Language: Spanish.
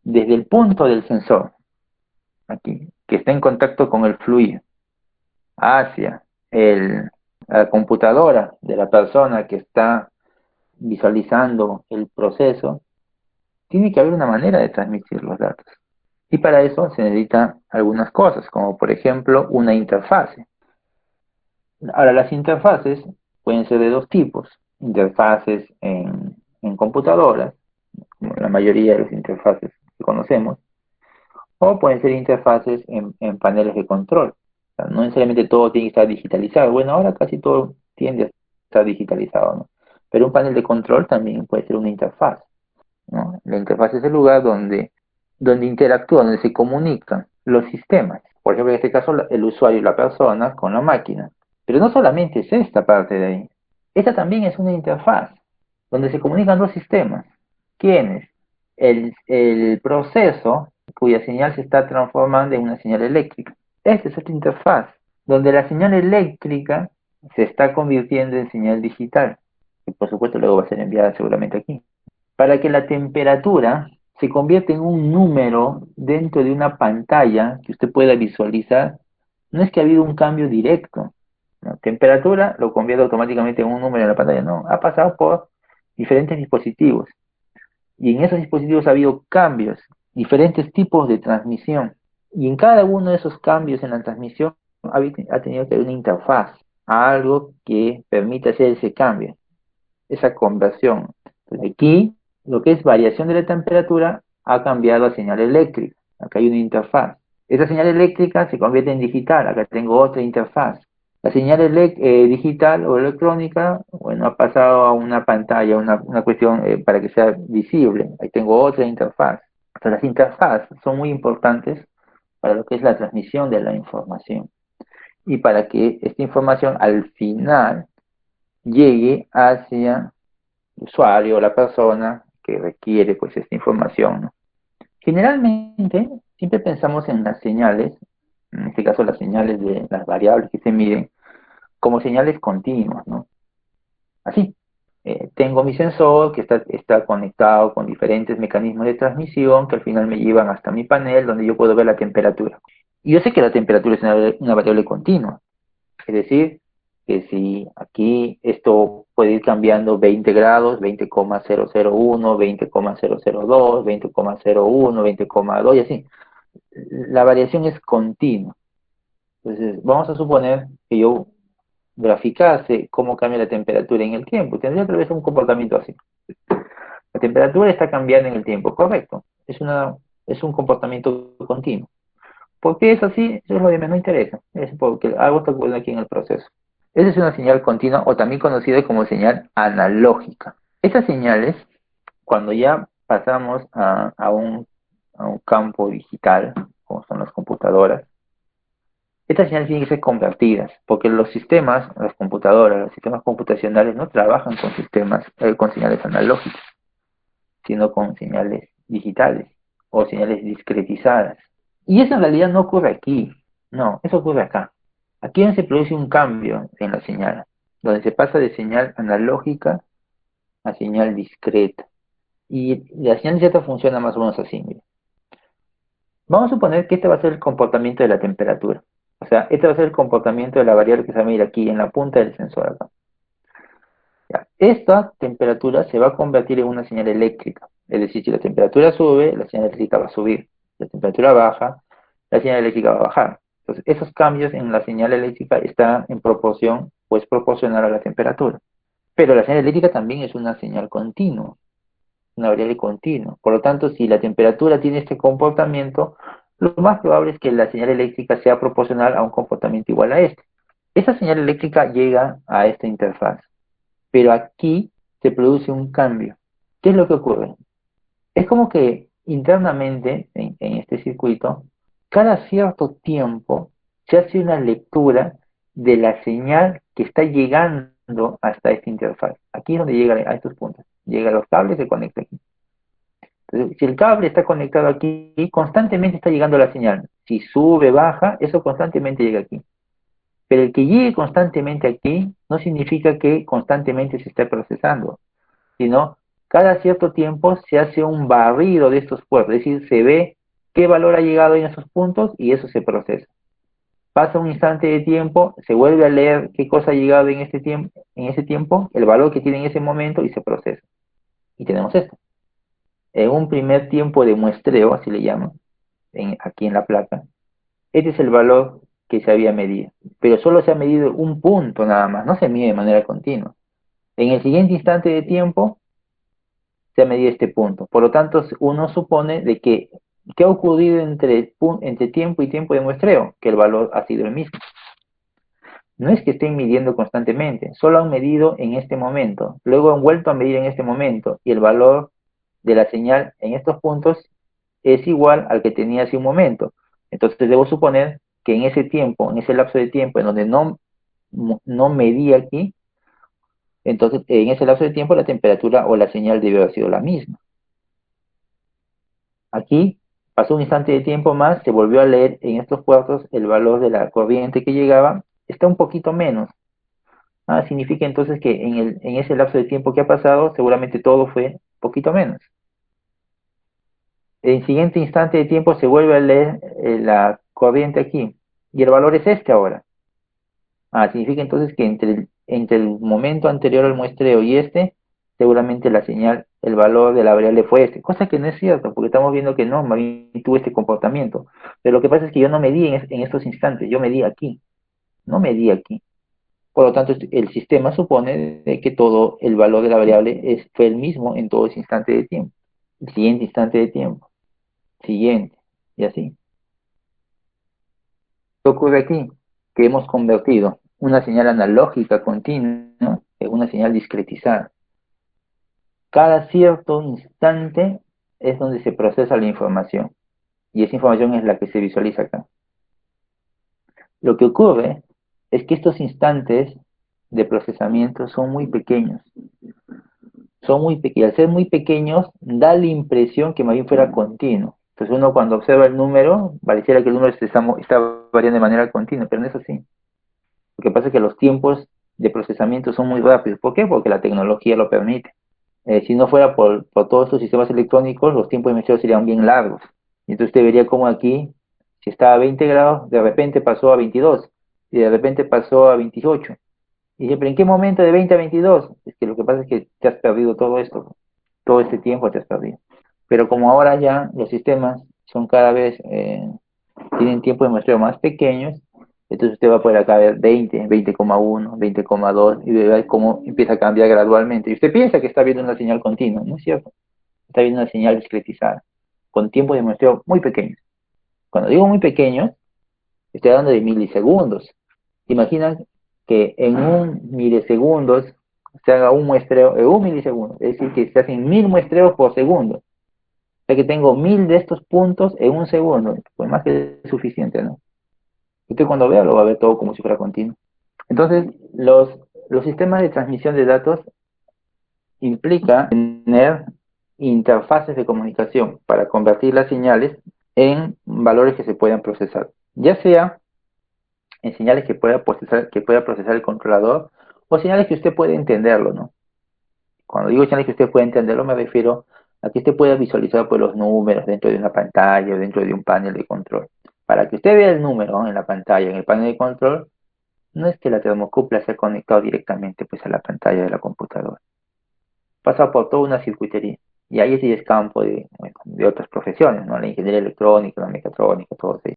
desde el punto del sensor, aquí, que está en contacto con el fluido, hacia la computadora de la persona que está visualizando el proceso, tiene que haber una manera de transmitir los datos. Y para eso se necesitan algunas cosas, como por ejemplo una interfase. Ahora, las interfaces pueden ser de dos tipos: interfaces en computadoras, como la mayoría de las interfaces que conocemos, o pueden ser interfaces en paneles de control. O sea, no necesariamente todo tiene que estar digitalizado. Bueno, ahora casi todo tiende a estar digitalizado, ¿no? Pero un panel de control también puede ser una interfaz, ¿no? La interfaz es el lugar donde interactúan, donde se comunican los sistemas. Por ejemplo, en este caso, el usuario y la persona con la máquina. Pero no solamente es esta parte de ahí. Esta también es una interfaz, donde se comunican dos sistemas. ¿Quiénes? El proceso cuya señal se está transformando en una señal eléctrica. Esta es otra interfaz, donde la señal eléctrica se está convirtiendo en señal digital, y por supuesto luego va a ser enviada seguramente aquí. Para que la temperatura se convierta en un número dentro de una pantalla que usted pueda visualizar, no es que ha habido un cambio directo, ¿no? Temperatura lo convierte automáticamente en un número en la pantalla, no, ha pasado por diferentes dispositivos, y en esos dispositivos ha habido cambios, diferentes tipos de transmisión, y en cada uno de esos cambios en la transmisión ha tenido que haber una interfaz, algo que permita hacer ese cambio, esa conversión. Entonces, aquí, lo que es variación de la temperatura ha cambiado a señal eléctrica. Acá hay una interfaz. Esa señal eléctrica se convierte en digital. Acá tengo otra interfaz. La señal digital o electrónica, bueno, ha pasado a una pantalla, una cuestión para que sea visible. Ahí tengo otra interfaz. Entonces, las interfaces son muy importantes para lo que es la transmisión de la información y para que esta información al final llegue hacia el usuario o la persona que requiere pues esta información, ¿no? Generalmente siempre pensamos en las señales, en este caso las señales de las variables que se miden, como señales continuas, ¿no? Así, tengo mi sensor que está conectado con diferentes mecanismos de transmisión que al final me llevan hasta mi panel donde yo puedo ver la temperatura. Y yo sé que la temperatura es una variable continua. Es decir, que si aquí esto puede ir cambiando 20 grados, 20,001, 20,002, 20,01, 20,2 y así. La variación es continua. Entonces, vamos a suponer que yo graficase cómo cambia la temperatura en el tiempo. Tendría tal vez un comportamiento así. La temperatura está cambiando en el tiempo, correcto. Es un comportamiento continuo. ¿Por qué es así? Eso es lo que menos interesa. Es porque algo está ocurriendo aquí en el proceso. Esa es una señal continua o también conocida como señal analógica. Estas señales, cuando ya pasamos a un campo digital, como son las computadoras, estas señales tienen que ser convertidas, porque los sistemas, las computadoras, los sistemas computacionales no trabajan con con señales analógicas, sino con señales digitales o señales discretizadas. Y eso en realidad no ocurre aquí, no, eso ocurre acá. Aquí es donde se produce un cambio en la señal, donde se pasa de señal analógica a señal discreta. Y la señal discreta funciona más o menos así, mira. Vamos a suponer que este va a ser el comportamiento de la temperatura. O sea, este va a ser el comportamiento de la variable que se va a medir aquí en la punta del sensor acá. Ya, esta temperatura se va a convertir en una señal eléctrica. Es decir, si la temperatura sube, la señal eléctrica va a subir. Si la temperatura baja, la señal eléctrica va a bajar. Entonces, esos cambios en la señal eléctrica están en proporción, pues proporcional a la temperatura. Pero la señal eléctrica también es una señal continua, una variable continua. Por lo tanto, si la temperatura tiene este comportamiento, lo más probable es que la señal eléctrica sea proporcional a un comportamiento igual a este. Esa señal eléctrica llega a esta interfaz, pero aquí se produce un cambio. ¿Qué es lo que ocurre? Es como que internamente en este circuito, cada cierto tiempo se hace una lectura de la señal que está llegando hasta esta interfaz. Aquí es donde llega a estos puntos. Llega a los cables, se conecta aquí. Entonces, si el cable está conectado aquí, constantemente está llegando la señal. Si sube, baja, eso constantemente llega aquí. Pero el que llegue constantemente aquí no significa que constantemente se esté procesando, sino cada cierto tiempo se hace un barrido de estos puertos, es decir, se ve qué valor ha llegado en esos puntos y eso se procesa. Pasa un instante de tiempo, se vuelve a leer qué cosa ha llegado en ese tiempo, el valor que tiene en ese momento y se procesa. Y tenemos esto. En un primer tiempo de muestreo, así le llaman, aquí en la placa, este es el valor que se había medido, pero solo se ha medido un punto nada más, no se mide de manera continua. En el siguiente instante de tiempo se ha medido este punto. Por lo tanto, uno supone de que ¿qué ha ocurrido entre tiempo y tiempo de muestreo? Que el valor ha sido el mismo. No es que estén midiendo constantemente, solo han medido en este momento, luego han vuelto a medir en este momento y el valor de la señal en estos puntos es igual al que tenía hace un momento. Entonces debo suponer que en ese tiempo, en ese lapso de tiempo en donde no medí aquí, entonces en ese lapso de tiempo la temperatura o la señal debe haber sido la misma. Aquí pasó un instante de tiempo más, se volvió a leer en estos puertos el valor de la corriente que llegaba, está un poquito menos. Significa entonces que en ese lapso de tiempo que ha pasado, seguramente todo fue un poquito menos. En el siguiente instante de tiempo se vuelve a leer la corriente aquí, y el valor es este ahora. Significa entonces que entre el momento anterior al muestreo y este, seguramente la señal, el valor de la variable fue este, cosa que no es cierto, porque estamos viendo que no, más bien tuvo este comportamiento. Pero lo que pasa es que yo no medí en estos instantes, yo medí aquí, no medí aquí. Por lo tanto, el sistema supone de que todo el valor de la variable fue el mismo en todo ese instante de tiempo. El siguiente instante de tiempo, siguiente, y así. ¿Qué ocurre aquí? Que hemos convertido una señal analógica continua en una señal discretizada. Cada cierto instante es donde se procesa la información, y esa información es la que se visualiza acá. Lo que ocurre es que estos instantes de procesamiento son muy pequeños. Y al ser muy pequeños, da la impresión que más bien fuera continuo. Entonces uno cuando observa el número, pareciera que el número está variando de manera continua, pero no es así. Lo que pasa es que los tiempos de procesamiento son muy rápidos. ¿Por qué? Porque la tecnología lo permite. Si no fuera por todos estos sistemas electrónicos, los tiempos de muestreo serían bien largos. Y entonces usted vería como aquí, si estaba a 20 grados, de repente pasó a 22, y de repente pasó a 28. Y dice, ¿pero en qué momento de 20 a 22? Es que lo que pasa es que te has perdido todo esto, todo este tiempo te has perdido. Pero como ahora ya los sistemas son cada vez, tienen tiempos de muestreo más pequeños, entonces usted va a poder acá ver 20, 20,1, 20,2 y ver cómo empieza a cambiar gradualmente. Y usted piensa que está viendo una señal continua, ¿no es cierto? Está viendo una señal discretizada, con tiempos de muestreo muy pequeños. Cuando digo muy pequeños, estoy hablando de milisegundos. Imagina que en un milisegundos se haga un muestreo en un milisegundo, es decir, que se hacen 1000 muestreos por segundo. O sea que tengo 1000 de estos puntos en un segundo, pues más que suficiente, ¿no? Usted cuando vea lo va a ver todo como si fuera continuo. Entonces, los sistemas de transmisión de datos implica tener interfaces de comunicación para convertir las señales en valores que se puedan procesar, ya sea en señales que pueda procesar el controlador o señales que usted puede entenderlo, ¿no? Cuando digo señales que usted puede entenderlo, me refiero a que usted pueda visualizar pues, los números dentro de una pantalla o dentro de un panel de control. Para que usted vea el número, ¿no?, en la pantalla, en el panel de control, no es que la termocupla sea conectado directamente pues, a la pantalla de la computadora. Pasa por toda una circuitería. Y ahí sí es campo de otras profesiones, ¿no? La ingeniería electrónica, la mecatrónica, todo eso.